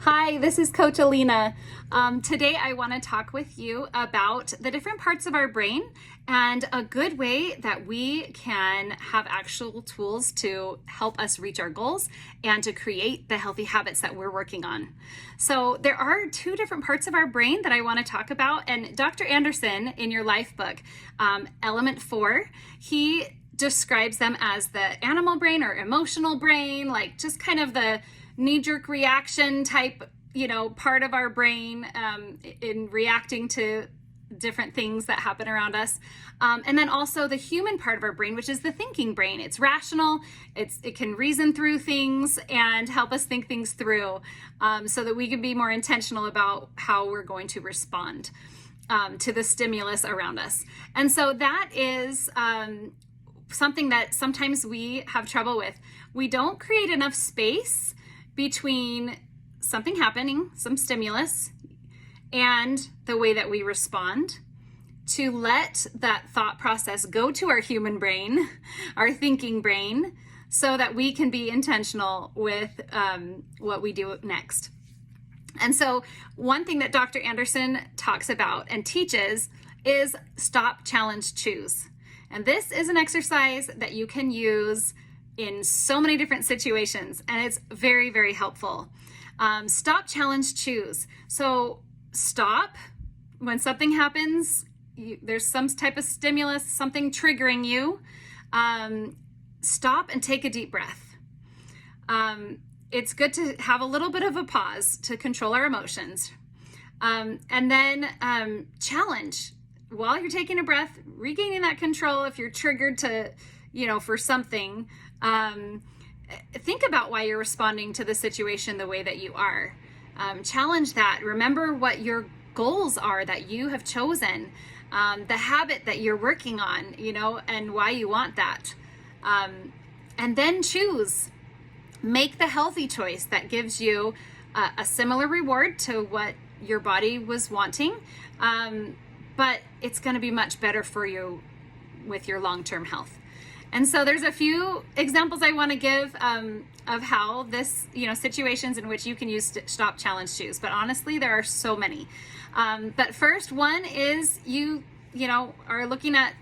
Hi, this is Coach Alina. Today I want to talk with you about the different parts of our brain and a good way that we can have actual tools to help us reach our goals and to create the healthy habits that we're working on. So there are two different parts of our brain that I want to talk about, and Dr. Anderson in your life book, Element 4, he describes them as the animal brain or emotional brain, like just kind of the knee-jerk reaction type, part of our brain in reacting to different things that happen around us. And then also the human part of our brain, which is the thinking brain. It's rational, it can reason through things and help us think things through so that we can be more intentional about how we're going to respond to the stimulus around us. And so that is something that sometimes we have trouble with. We don't create enough space between something happening, some stimulus, and the way that we respond to let that thought process go to our human brain, our thinking brain, so that we can be intentional with what we do next. And so one thing that Dr. Anderson talks about and teaches is stop, challenge, choose. And this is an exercise that you can use in so many different situations, and it's very, very helpful. Stop, challenge, choose. So stop when something happens, there's some type of stimulus, something triggering you. Stop and take a deep breath. It's good to have a little bit of a pause to control our emotions. And then challenge. While you're taking a breath, regaining that control if you're triggered to, for something. Think about why you're responding to the situation the way that you are. Challenge that. Remember what your goals are that you have chosen, the habit that you're working on, and why you want that. And then choose. Make the healthy choice that gives you a similar reward to what your body was wanting, but it's going to be much better for you with your long-term health. And so there's a few examples I want to give of how this, situations in which you can use stop, challenge, choose. But honestly, there are so many. But first one is you are looking at,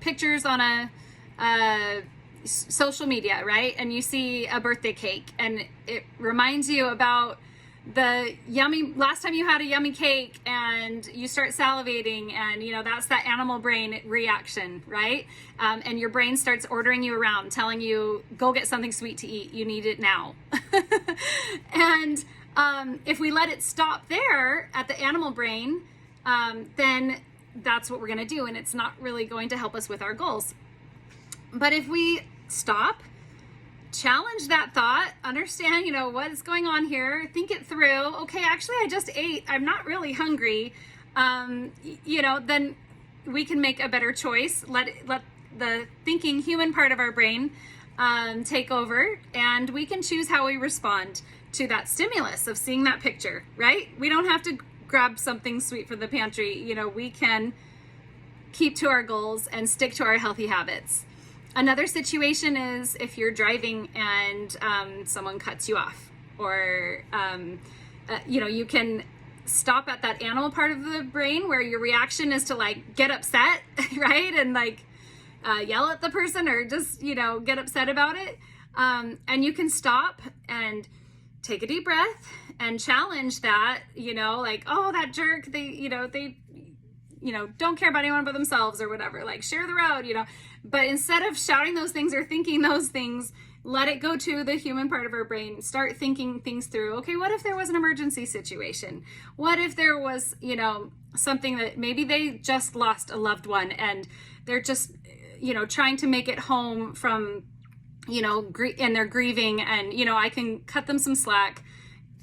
pictures on a social media, right? And you see a birthday cake and it reminds you about the last time you had a yummy cake, and you start salivating, and that's that animal brain reaction, right? And your brain starts ordering you around, telling you, go get something sweet to eat, you need it now. And if we let it stop there at the animal brain, then that's what we're going to do, and it's not really going to help us with our goals. But if we stop, challenge that thought, understand, what is going on here, think it through. Okay, actually, I just ate. I'm not really hungry. Then we can make a better choice. Let the thinking human part of our brain take over, and we can choose how we respond to that stimulus of seeing that picture, right? We don't have to grab something sweet from the pantry. We can keep to our goals and stick to our healthy habits. Another situation is if you're driving and someone cuts you off, or you can stop at that animal part of the brain where your reaction is to get upset, right? And yell at the person, or just, get upset about it. And you can stop and take a deep breath and challenge that, oh, that jerk, they don't care about anyone but themselves, or whatever, share the road, But instead of shouting those things or thinking those things, let it go to the human part of our brain. Start thinking things through. Okay, what if there was an emergency situation? What if there was, something that maybe they just lost a loved one and they're just, trying to make it home from, and they're grieving, and, I can cut them some slack,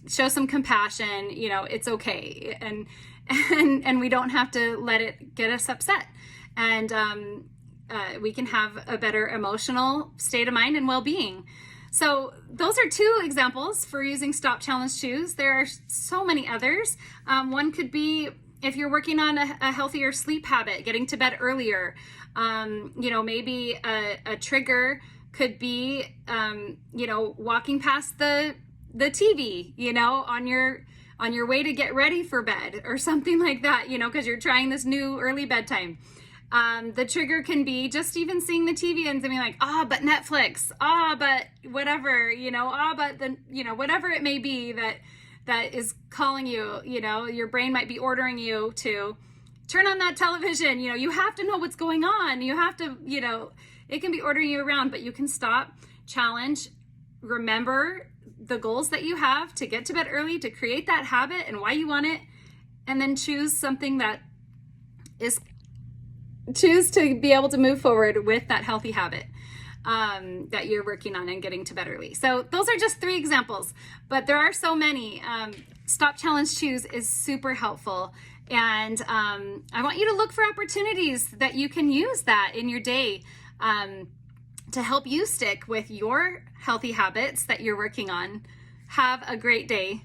show some compassion, it's okay. And we don't have to let it get us upset. And we can have a better emotional state of mind and well-being. So those are two examples for using stop, challenge, choose. There are so many others. One could be if you're working on a healthier sleep habit, getting to bed earlier. Maybe a trigger could be, walking past the the TV, you know, on your way to get ready for bed or something like that, you know, because you're trying this new early bedtime. The trigger can be just even seeing the TV and being like, but Netflix, but whatever, you know, but the, you know, whatever it may be that is calling you, you know, your brain might be ordering you to turn on that television. You know, you have to know what's going on. You have to, you know, it can be ordering you around, but you can stop, challenge, remember the goals that you have to get to bed early, to create that habit and why you want it, and then choose something that is, choose to be able to move forward with that healthy habit that you're working on and getting to bed early. So those are just 3 examples, but there are so many. Stop, challenge, choose is super helpful. And I want you to look for opportunities that you can use that in your day to help you stick with your healthy habits that you're working on. Have a great day.